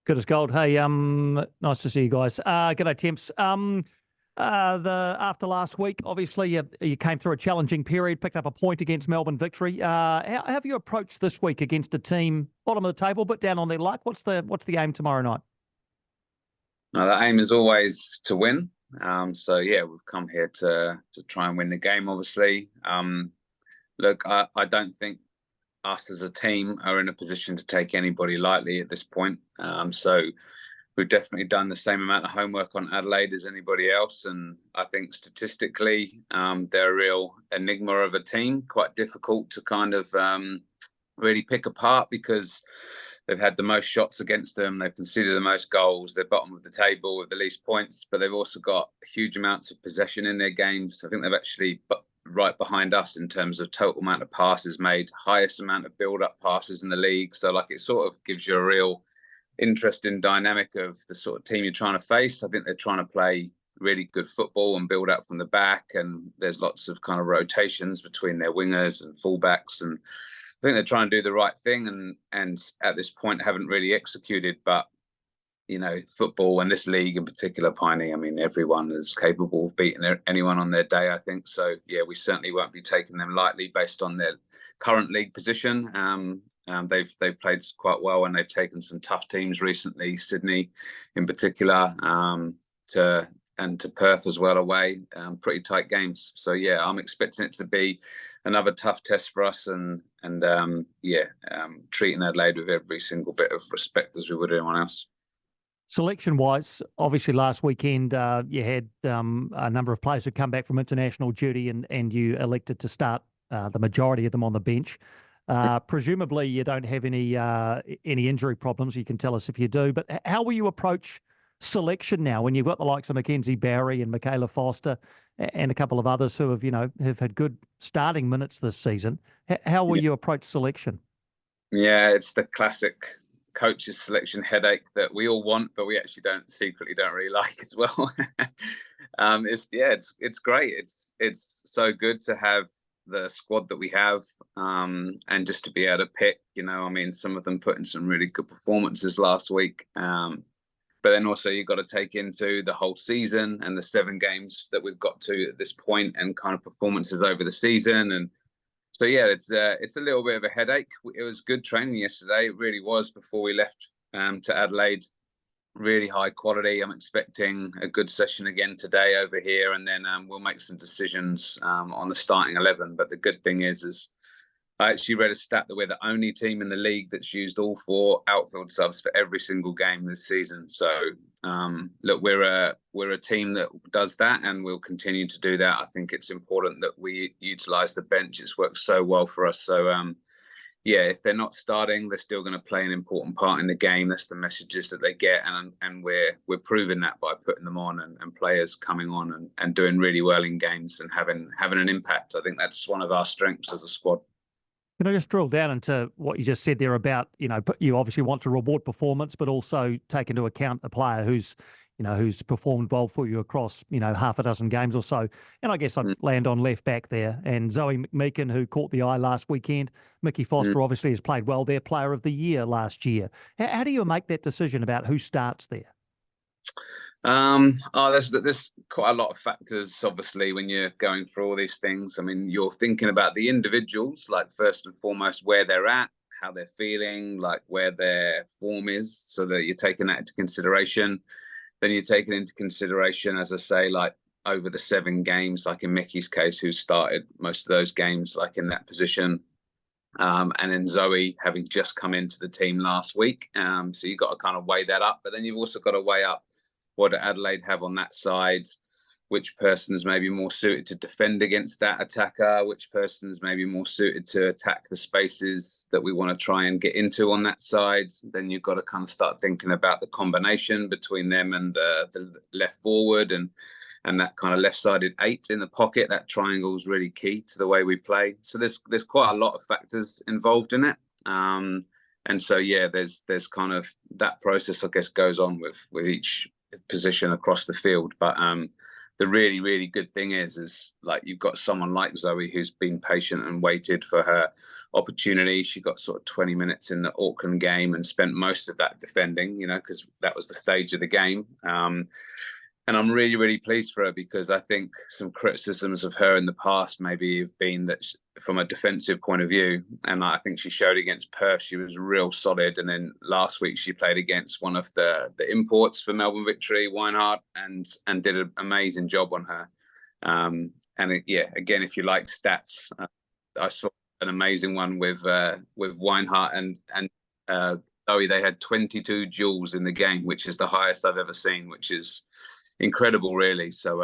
Good as gold. Hey, nice to see you guys. G'day, Temps. After last week, obviously you came through a challenging period, picked up a point against Melbourne Victory. How have you approached this week against a team bottom of the table, but down on their luck? What's the aim tomorrow night? No, the aim is always to win. So yeah, we've come here to try and win the game. Obviously, look, I don't think us as a team are in a position to take anybody lightly at this point. So we've definitely done the same amount of homework on Adelaide as anybody else. And I think statistically, they're a real enigma of a team, quite difficult to kind of really pick apart because they've had the most shots against them. They've conceded the most goals. They're bottom of the table with the least points, but they've also got huge amounts of possession in their games. I think they've actually right behind us in terms of total amount of passes made, highest amount of build-up passes in the league. So like it sort of gives you a real interesting dynamic of the sort of team you're trying to face. I think they're trying to play really good football and build up from the back, and there's lots of kind of rotations between their wingers and fullbacks, and I think they're trying to do the right thing, and at this point haven't really executed. But you know, football and this league in particular, Piney, I mean, everyone is capable of beating anyone on their day, I think. So, yeah, we certainly won't be taking them lightly based on their current league position. They've played quite well and they've taken some tough teams recently, Sydney in particular, to Perth as well away, pretty tight games. So, yeah, I'm expecting it to be another tough test for us and treating Adelaide with every single bit of respect as we would anyone else. Selection-wise, obviously last weekend you had a number of players who come back from international duty and you elected to start the majority of them on the bench. Presumably you don't have any injury problems. You can tell us if you do. But how will you approach selection now when you've got the likes of Mackenzie Barry and Michaela Foster and a couple of others who have had good starting minutes this season? How will you approach selection? Yeah, it's the classic coaches selection headache that we all want, but we actually secretly don't really like as well. It's great. It's so good to have the squad that we have, and just to be able to pick. You know, I mean, some of them put in some really good performances last week, but then also you've got to take into the whole season and the 7 games that we've got to at this point, and kind of performances over the season. And so yeah, it's a little bit of a headache. It was good training yesterday. It really was before we left to Adelaide. Really high quality. I'm expecting a good session again today over here, and then we'll make some decisions on the starting 11. But the good thing is I actually read a stat that we're the only team in the league that's used all 4 outfield subs for every single game this season. So look, we're a team that does that, and we'll continue to do that. I think it's important that we utilise the bench. It's worked so well for us. So yeah, if they're not starting, they're still going to play an important part in the game. That's the messages that they get, and we're proving that by putting them on and players coming on and doing really well in games and having an impact. I think that's one of our strengths as a squad. Can I just drill down into what you just said there about, you obviously want to reward performance, but also take into account a player who's performed well for you across, half a dozen games or so. And I guess I'd land on left back there. And Zoe McMeekin, who caught the eye last weekend. Mickey Foster obviously has played well there, player of the year last year. How do you make that decision about who starts there? There's quite a lot of factors, obviously, when you're going through all these things. I mean, you're thinking about the individuals, like first and foremost, where they're at, how they're feeling, like where their form is, so that you're taking that into consideration. Then you're taking into consideration, as I say, like over the 7 games, like in Mickey's case, who started most of those games, like in that position. And then Zoe having just come into the team last week. So you've got to kind of weigh that up. But then you've also got to weigh up what do Adelaide have on that side, which person's maybe more suited to defend against that attacker, which person's maybe more suited to attack the spaces that we want to try and get into on that side. Then you've got to kind of start thinking about the combination between them and the left forward and that kind of left-sided 8 in the pocket. That triangle is really key to the way we play. So there's quite a lot of factors involved in it. And so, yeah, there's kind of that process, I guess, goes on with each position across the field. But the really, really good thing is like you've got someone like Zoe who's been patient and waited for her opportunity. She got sort of 20 minutes in the Auckland game and spent most of that defending, because that was the stage of the game. And I'm really, really pleased for her, because I think some criticisms of her in the past maybe have been that from a defensive point of view, and I think she showed against Perth, she was real solid. And then last week she played against one of the imports for Melbourne Victory, Weinhardt, and did an amazing job on her. Again, if you like stats, I saw an amazing one with Weinhardt and Zoe. They had 22 duels in the game, which is the highest I've ever seen, which is incredible, really. So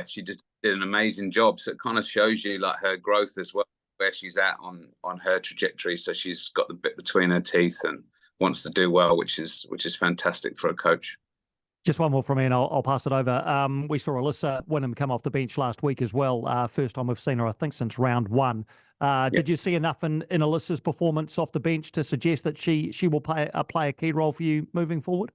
she just did an amazing job. So it kind of shows you like her growth as well, where she's at on her trajectory. So she's got the bit between her teeth and wants to do well, which is fantastic for a coach. Just one more from me, and I'll pass it over. We saw Alyssa Wynnum come off the bench last week as well. First time we've seen her, I think, since round one. Did you see enough in Alyssa's performance off the bench to suggest that she will play a key role for you moving forward?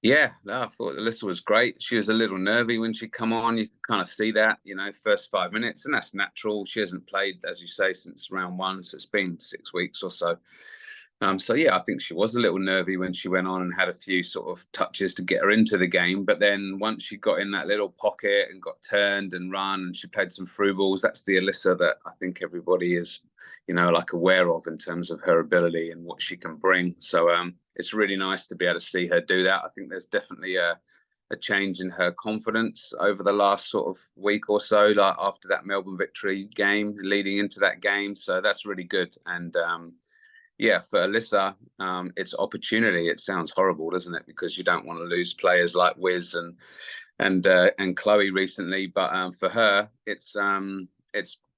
Yeah, no, I thought Alyssa was great. She was a little nervy when she come on. You can kind of see that, first 5 minutes, and that's natural. She hasn't played, as you say, since round one, so it's been 6 weeks or so. I think she was a little nervy when she went on and had a few sort of touches to get her into the game. But then once she got in that little pocket and got turned and run, and she played some through balls, that's the Alyssa that I think everybody is, like aware of in terms of her ability and what she can bring. So it's really nice to be able to see her do that. I think there's definitely a change in her confidence over the last sort of week or so, like after that Melbourne Victory game, leading into that game. So that's really good. And for Alyssa, it's opportunity. It sounds horrible, doesn't it? Because you don't want to lose players like Wiz and Chloe recently. But for her, it's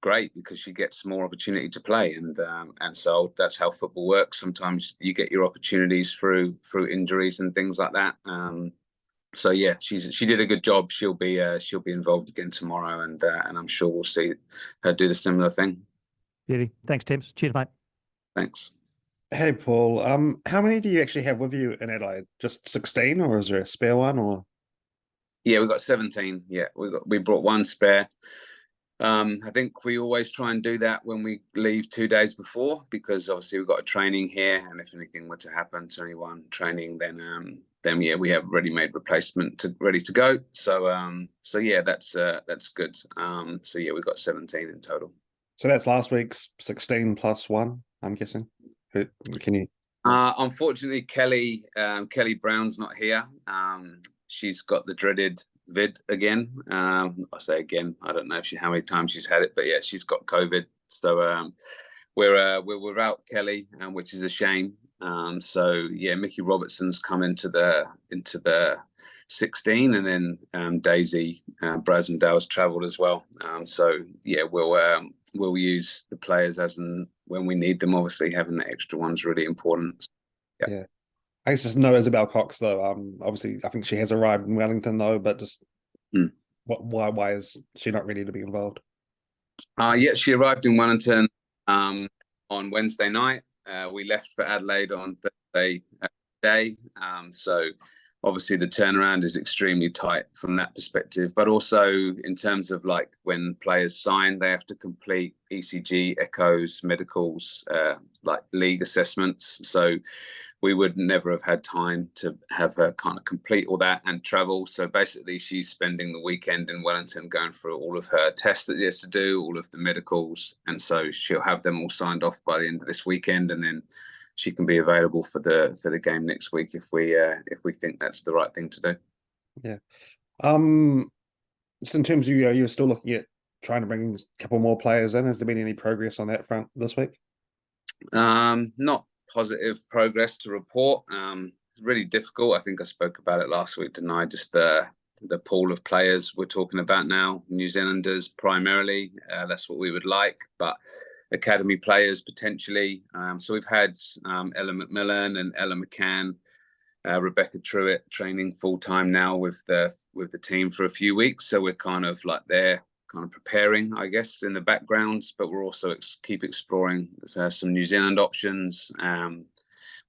great because she gets more opportunity to play, and so that's how football works. Sometimes you get your opportunities through injuries and things like that. She did a good job. She'll be involved again tomorrow, and I'm sure we'll see her do the similar thing. Beauty. Thanks, Tim. Cheers, mate. Thanks. Hey, Paul. How many do you actually have with you in Adelaide? Just 16, or is there a spare one? Or yeah, we've got 17. Yeah, we brought one spare. I think we always try and do that when we leave 2 days before, because obviously we've got a training here, and if anything were to happen to anyone training, then we have ready-made replacement ready to go. So that's good. We've got 17 in total. So that's last week's 16 plus one, I'm guessing. Can you? Unfortunately, Kelly Brown's not here. She's got the dreaded vid again. I say again, I don't know how many times she's had it, but yeah, she's got COVID. So we're without Kelly, which is a shame. Mickey Robertson's come into the 16, and then Daisy Brasendale's travelled as well. We'll use the players as and when we need them. Obviously, having the extra one's really important. Yeah. I guess just no Isabel Cox though. Obviously, I think she has arrived in Wellington though, but just why is she not ready to be involved? She arrived in Wellington on Wednesday night. We left for Adelaide on Thursday day. So obviously the turnaround is extremely tight from that perspective, but also in terms of like when players sign, they have to complete ECG, echoes, medicals, like league assessments. So we would never have had time to have her kind of complete all that and travel. So basically she's spending the weekend in Wellington going through all of her tests that she has to do, all of the medicals. And so she'll have them all signed off by the end of this weekend, and then she can be available for the game next week if we think that's the right thing to do. Yeah. Just in terms of you're still looking at trying to bring a couple more players in. Has there been any progress on that front this week? Not positive progress to report. It's really difficult. I think I spoke about it last week, didn't I? Just the pool of players we're talking about now, New Zealanders primarily. That's what we would like, but academy players potentially. So we've had Ella McMillan and Ella McCann, Rebecca Truitt training full time now with the team for a few weeks. So we're kind of like there, kind of preparing, I guess, in the background. But we're also keep exploring some New Zealand options.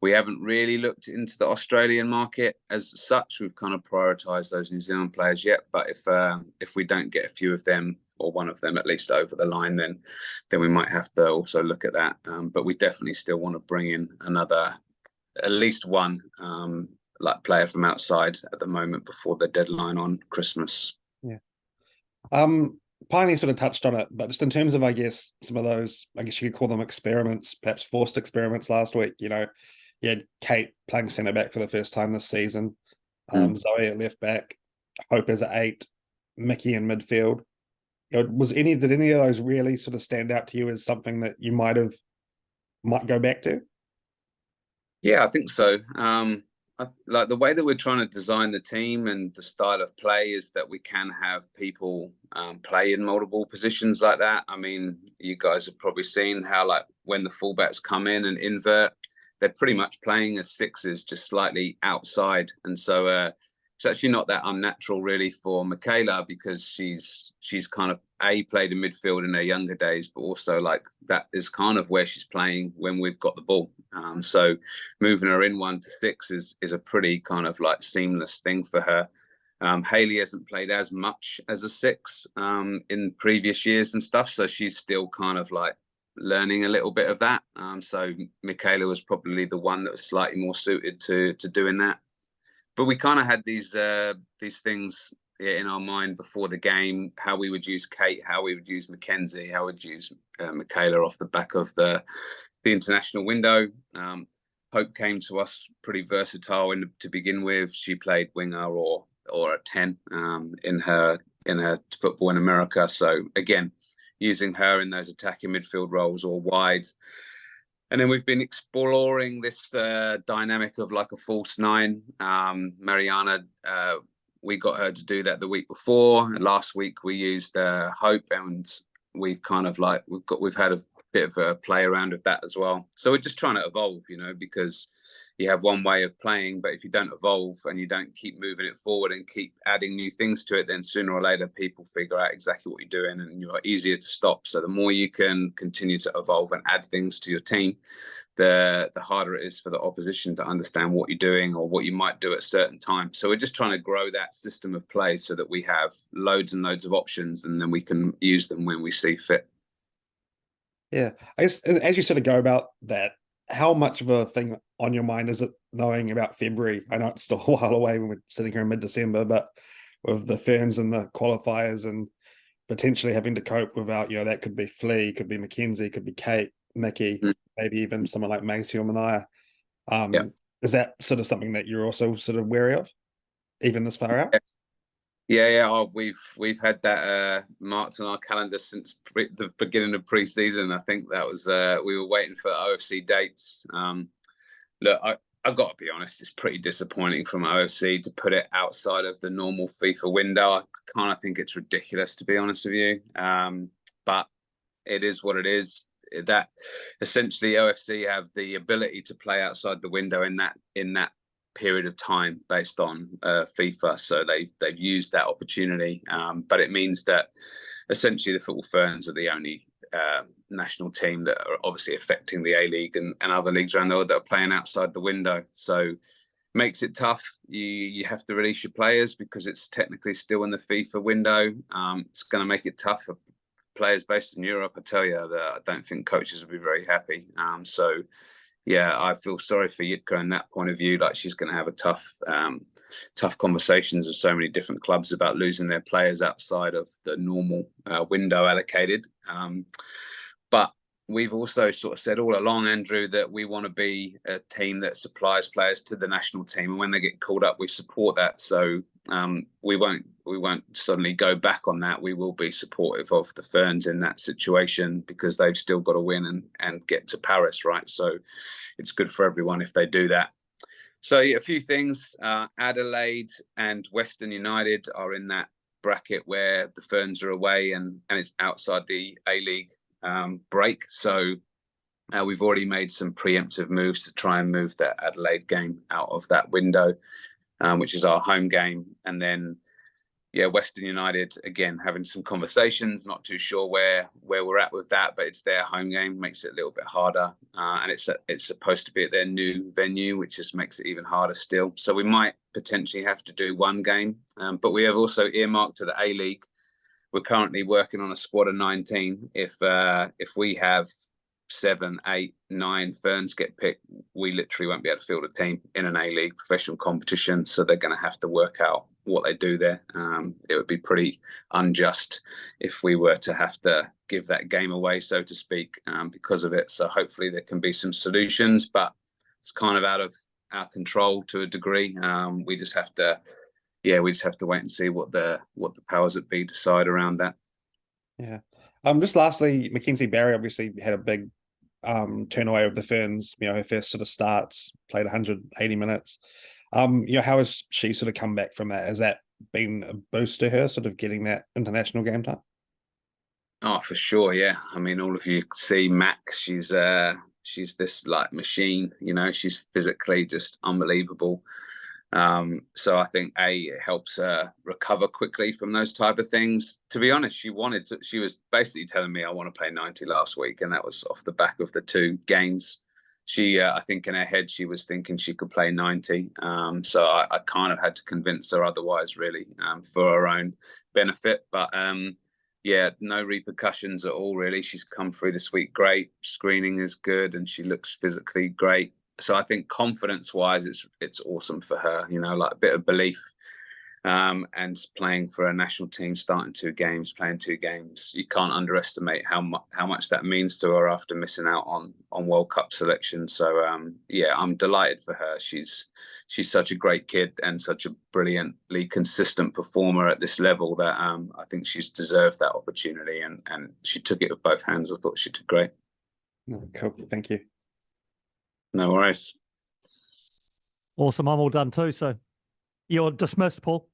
we haven't really looked into the Australian market as such. We've kind of prioritised those New Zealand players yet, but if we don't get a few of them, or one of them at least, over the line, then we might have to also look at that. But we definitely still want to bring in at least one like player from outside at the moment before the deadline on Christmas. Yeah. Piney sort of touched on it, but just in terms of, I guess, some of those, I guess you could call them experiments, perhaps forced experiments last week. You know, you had Kate playing centre back for the first time this season, Zoe at left back, Hope as at 8, Mickey in midfield. You know, did any of those really sort of stand out to you as something that you might go back to? Yeah, I think so. Like the way that we're trying to design the team and the style of play is that we can have people play in multiple positions like that. I mean, you guys have probably seen how, like, when the fullbacks come in and invert, they're pretty much playing as sixes, just slightly outside. And so it's actually not that unnatural really for Michaela, because she's kind of played in midfield in her younger days, but also like that is kind of where she's playing when we've got the ball. So moving her in 1 to 6 is a pretty kind of like seamless thing for her. Hayley hasn't played as much as a 6 in previous years and stuff, so she's still kind of like learning a little bit of that. So Michaela was probably the one that was slightly more suited to doing that. But we kind of had these things in our mind before the game, how we would use Kate, how we would use Mackenzie, how we'd use Michaela off the back of the international window. Hope came to us pretty versatile to begin with. She played winger or a 10 in her football in America. So again, using her in those attacking midfield roles or wide. And then we've been exploring this dynamic of like a false 9. Mariana, we got her to do that the week before. Last week we used Hope, and we've kind of like we've had a bit of a play around with that as well. So we're just trying to evolve, you know, because you have one way of playing, but if you don't evolve and you don't keep moving it forward and keep adding new things to it, then sooner or later people figure out exactly what you're doing and you're easier to stop. So the more you can continue to evolve and add things to your team, the harder it is for the opposition to understand what you're doing or what you might do at certain times. So we're just trying to grow that system of play so that we have loads and loads of options, and then we can use them when we see fit. Yeah, I guess as you sort of go about that, how much of a thing on your mind is it knowing about February? I know it's still a while away when we're sitting here in mid-December, but with the Ferns and the qualifiers and potentially having to cope without, you know, that could be Flea, could be Mackenzie, could be Kate, Mickey, maybe even someone like Macy or Mania. Is that sort of something that you're also sort of wary of, even this far out? Yeah. Oh, we've had that marked on our calendar since the beginning of pre-season. I think that was we were waiting for OFC dates. Look, I've got to be honest, it's pretty disappointing from OFC to put it outside of the normal FIFA window. I kind of think it's ridiculous, to be honest with you. But it is what it is. That essentially OFC have the ability to play outside the window in that period of time based on FIFA, so they've used that opportunity, but it means that essentially the Football Ferns are the only national team that are obviously affecting the ALeague and other leagues around the world that are playing outside the window. So makes it tough. You have to release your players because it's technically still in the FIFA window. It's going to make it tough for players based in Europe. I tell you that I don't think coaches will be very happy. So yeah, I feel sorry for Yitka in that point of view. Like, she's going to have a tough conversations with so many different clubs about losing their players outside of the normal window allocated. But we've also sort of said all along, Andrew, that we want to be a team that supplies players to the national team, and when they get called up, we support that. So we won't suddenly go back on that. We will be supportive of the Ferns in that situation because they've still got to win and get to Paris, right? So it's good for everyone if they do that. So a few things. Adelaide and Western United are in that bracket where the Ferns are away and it's outside the A-League break. So we've already made some preemptive moves to try and move that Adelaide game out of that window, which is our home game. And then yeah, Western United, again, having some conversations, not too sure where we're at with that, but it's their home game, makes it a little bit harder. And it's supposed to be at their new venue, which just makes it even harder still. So we might potentially have to do one game, but we have also earmarked to the A-League. We're currently working on a squad of 19. If we have 7, 8, 9 Ferns get picked, we literally won't be able to field a team in an A-League professional competition. So they're going to have to work out what they do there. It would be pretty unjust if we were to have to give that game away, so to speak, because of it. So hopefully there can be some solutions, but it's kind of out of our control to a degree. We just have to wait and see what the powers that be decide around that. Yeah. Just lastly, Mackenzie Barry obviously had a big turn away with the Ferns. You know, her first sort of starts, played 180 minutes. You know, how has she sort of come back from that? Has that been a boost to her, sort of getting that international game time? Oh, for sure, yeah. I mean, all of you see Max. She's this like machine. You know, she's physically just unbelievable. So I think it helps her recover quickly from those type of things. To be honest, she was basically telling me I want to play 90 last week, and that was off the back of the 2 games. She, I think in her head, she was thinking she could play 90. So I kind of had to convince her otherwise, really, for her own benefit. But yeah, no repercussions at all, really. She's come through this week great. Screening is good, and she looks physically great. So I think confidence-wise, it's awesome for her. You know, like a bit of belief, and playing for a national team, starting 2 games, playing 2 games. You can't underestimate how much that means to her after missing out on World Cup selection. So yeah, I'm delighted for her. She's such a great kid and such a brilliantly consistent performer at this level that I think she's deserved that opportunity, and she took it with both hands. I thought she did great. Cool, thank you. No worries. Awesome. I'm all done too. So you're dismissed, Paul.